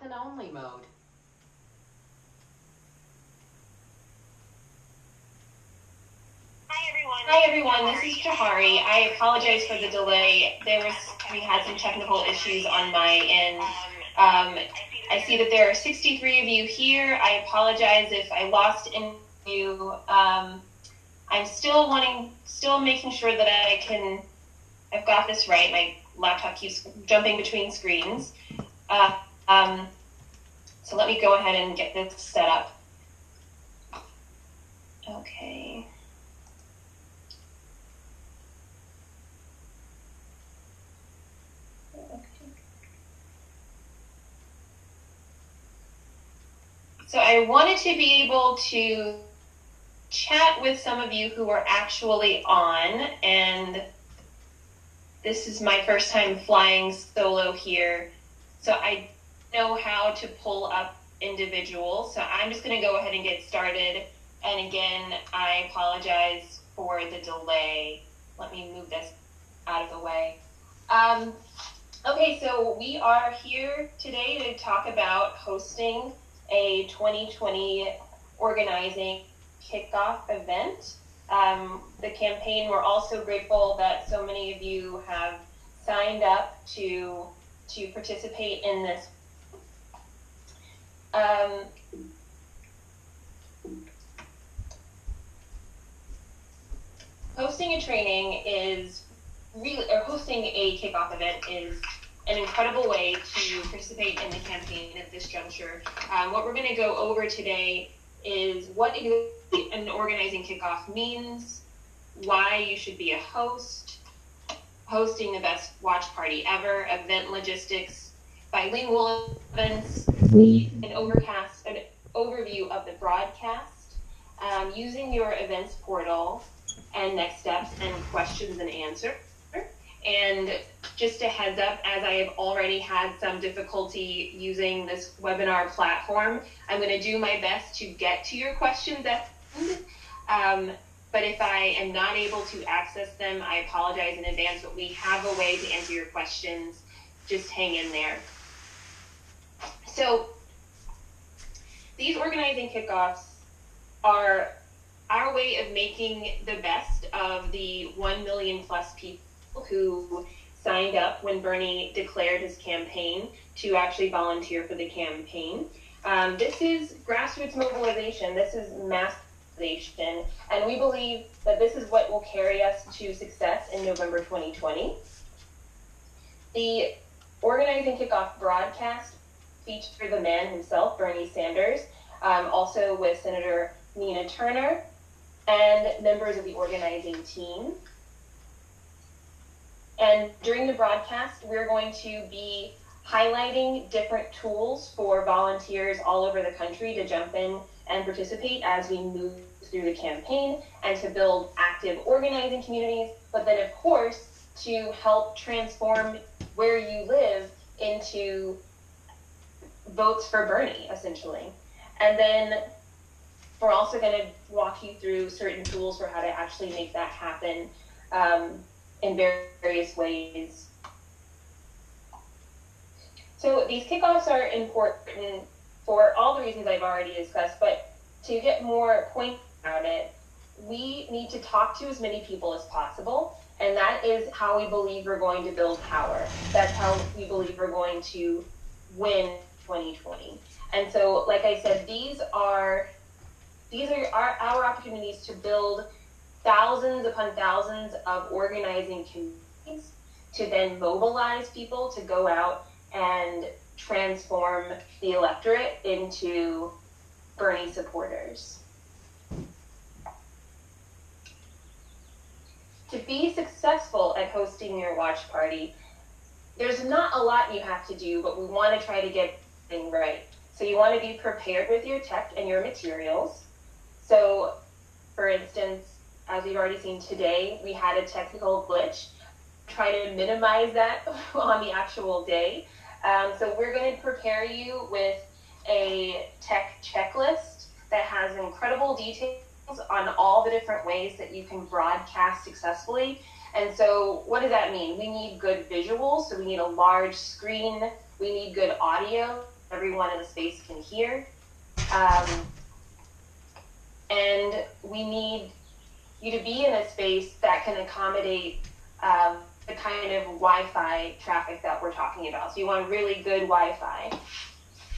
listen-only mode. Hi everyone, this is Jahari. I apologize for the delay. We had some technical issues on my end. I see that there are 63 of you here. I apologize if I lost any of you. I'm still making sure that I've got this right. My laptop keeps jumping between screens. So let me go ahead and get this set up. Okay. So I wanted to be able to chat with some of you who are actually on, and this is my first time flying solo here, so I don't know how to pull up individuals. So I'm just going to go ahead and get started. And again, I apologize for the delay. Let me move this out of the way. Okay, so we are here today to talk about hosting a 2020 organizing kickoff event. The campaign, we're also grateful that so many of you have signed up to participate in this. Hosting a kickoff event is an incredible way to participate in the campaign at this juncture. What we're going to go over today is what an organizing kickoff means, why you should be a host, hosting the best watch party ever, event logistics, bilingual events, an overview of the broadcast, using your events portal, and next steps and questions and answers. And just a heads up, as I have already had some difficulty using this webinar platform, I'm going to do my best to get to your questions at the end. But if I am not able to access them, I apologize in advance, but we have a way to answer your questions. Just hang in there. So these organizing kickoffs are our way of making the best of the 1 million plus people who signed up when Bernie declared his campaign to actually volunteer for the campaign. This is grassroots mobilization. This is mass mobilization. And we believe that this is what will carry us to success in November 2020. The organizing kickoff broadcast featured the man himself, Bernie Sanders, also with Senator Nina Turner and members of the organizing team. And during the broadcast, we're going to be highlighting different tools for volunteers all over the country to jump in and participate as we move through the campaign and to build active organizing communities, but then of course to help transform where you live into votes for Bernie, essentially. And then we're also going to walk you through certain tools for how to actually make that happen in various ways. So these kickoffs are important for all the reasons I've already discussed, but to get more points about it, we need to talk to as many people as possible, and that is how we believe we're going to build power. That's how we believe we're going to win 2020. And so, like I said, these are our opportunities to build thousands upon thousands of organizing communities to then mobilize people to go out and transform the electorate into Bernie supporters. To be successful at hosting your watch party, there's not a lot you have to do, but we want to try to get things right. So you want to be prepared with your tech and your materials. So, for instance, as we've already seen today, we had a technical glitch. Try to minimize that on the actual day. So we're going to prepare you with a tech checklist that has incredible details on all the different ways that you can broadcast successfully. And so what does that mean? We need good visuals, so we need a large screen. We need good audio, everyone in the space can hear. And we need you to be in a space that can accommodate the kind of Wi-Fi traffic that we're talking about. So you want really good Wi-Fi.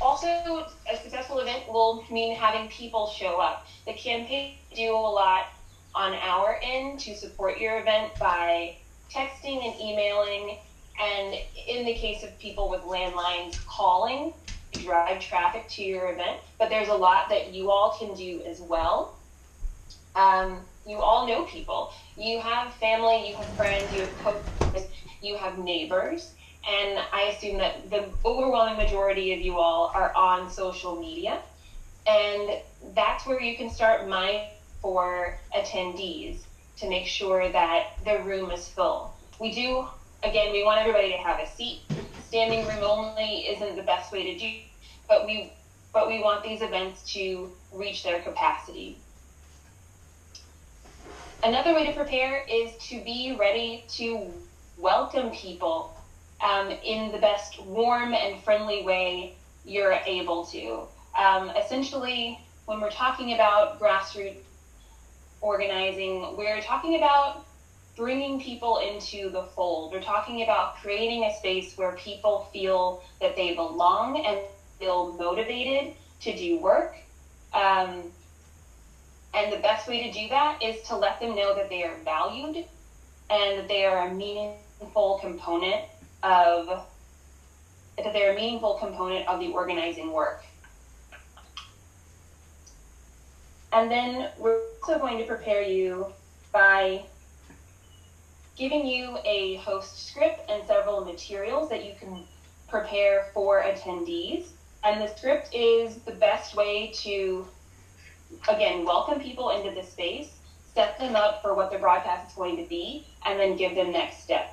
Also, a successful event will mean having people show up. The campaign do a lot on our end to support your event by texting and emailing, and in the case of people with landlines, calling to drive traffic to your event. But there's a lot that you all can do as well. You all know people. You have family, you have friends, you have coworkers, you have neighbors, and I assume that the overwhelming majority of you all are on social media, and that's where you can start mining for attendees to make sure that the room is full. We want everybody to have a seat. Standing room only isn't the best way to do, but we want these events to reach their capacity. Another way to prepare is to be ready to welcome people in the best warm and friendly way you're able to. Essentially, when we're talking about grassroots organizing, we're talking about bringing people into the fold. We're talking about creating a space where people feel that they belong and feel motivated to do work. And the best way to do that is to let them know that they are valued and that they are a meaningful component of the organizing work. And then we're also going to prepare you by giving you a host script and several materials that you can prepare for attendees. And the script is the best way to, again, welcome people into the space, set them up for what the broadcast is going to be, and then give them next steps.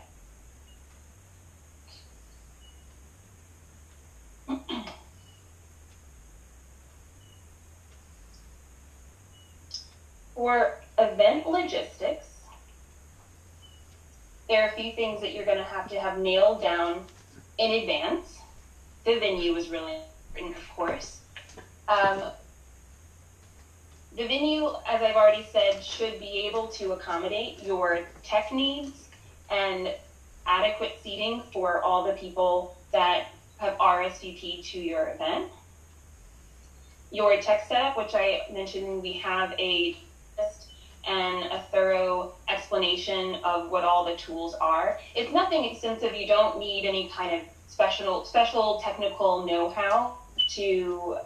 For event logistics, there are a few things that you're going to have nailed down in advance. The venue is really important, of course. The venue, as I've already said, should be able to accommodate your tech needs and adequate seating for all the people that have RSVP'd to your event. Your tech setup, which I mentioned, we have a list and a thorough explanation of what all the tools are. It's nothing extensive. You don't need any kind of special technical know-how to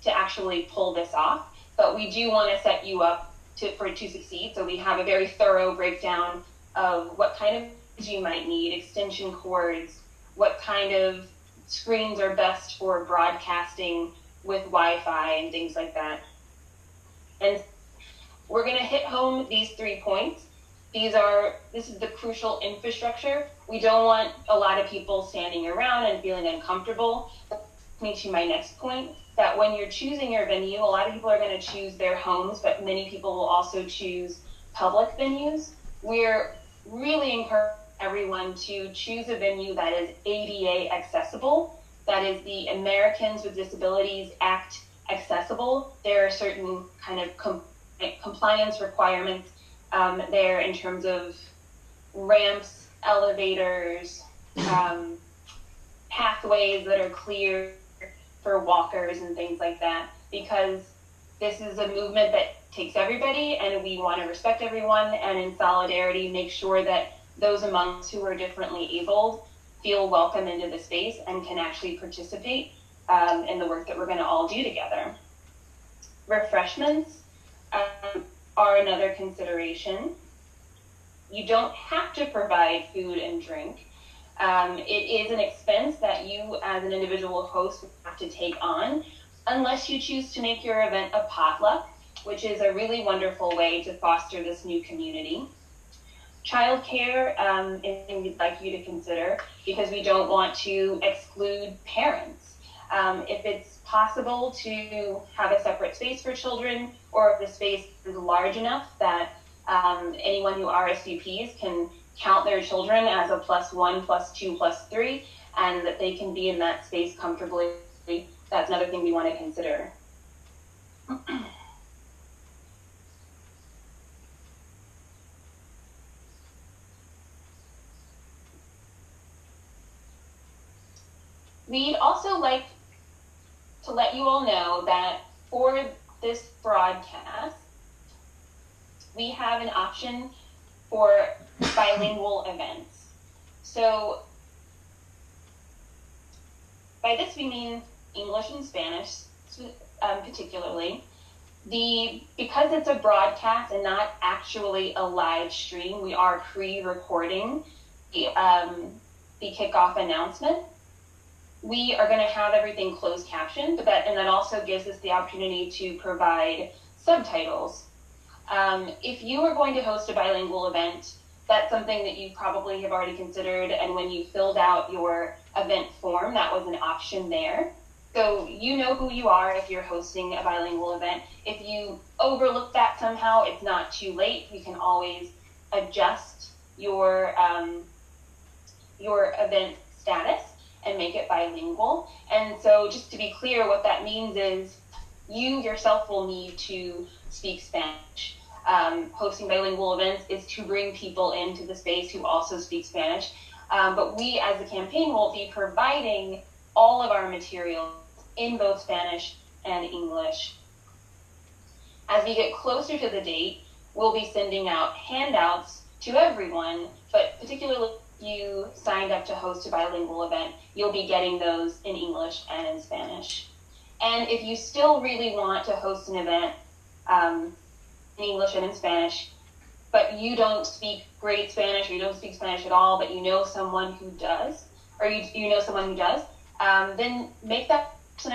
actually pull this off. But we do want to set you up to succeed. So we have a very thorough breakdown of what kind of you might need, extension cords, what kind of screens are best for broadcasting with Wi-Fi and things like that. And we're going to hit home these 3 points. This is the crucial infrastructure. We don't want a lot of people standing around and feeling uncomfortable. That brings me to my next point, that when you're choosing your venue, a lot of people are going to choose their homes, but many people will also choose public venues. We're really encouraging everyone to choose a venue that is ADA accessible, that is the Americans with Disabilities Act accessible. There are certain kind of compliance requirements there in terms of ramps, elevators, pathways that are clear for walkers and things like that, because this is a movement that takes everybody and we want to respect everyone, and in solidarity make sure that those among us who are differently abled feel welcome into the space and can actually participate in the work that we're going to all do together. Refreshments are another consideration. You don't have to provide food and drink. It is an expense that you as an individual host would have to take on, unless you choose to make your event a potluck, which is a really wonderful way to foster this new community. Childcare is something we'd like you to consider, because we don't want to exclude parents. If it's possible to have a separate space for children, or if the space is large enough that anyone who RSVPs can count their children as a +1, +2, +3, and that they can be in that space comfortably. That's another thing we want to consider. We'd also like to let you all know that for this broadcast, we have an option for bilingual events. So by this we mean English and Spanish, particularly. Because it's a broadcast and not actually a live stream, we are pre-recording the kickoff announcement. We are going to have everything closed captioned, and that also gives us the opportunity to provide subtitles. If you are going to host a bilingual event, that's something that you probably have already considered, and when you filled out your event form, that was an option there. So you know who you are if you're hosting a bilingual event. If you overlook that somehow, it's not too late. You can always adjust your event status and make it bilingual. And so just to be clear, what that means is you yourself will need to speak Spanish. Hosting bilingual events is to bring people into the space who also speak Spanish. But we as a campaign will be providing all of our materials in both Spanish and English. As we get closer to the date, we'll be sending out handouts to everyone, but particularly if you signed up to host a bilingual event, you'll be getting those in English and in Spanish. And if you still really want to host an event in English and in Spanish, but you don't speak great Spanish or you don't speak Spanish at all, but you know someone who does, or you know someone who does, then make that person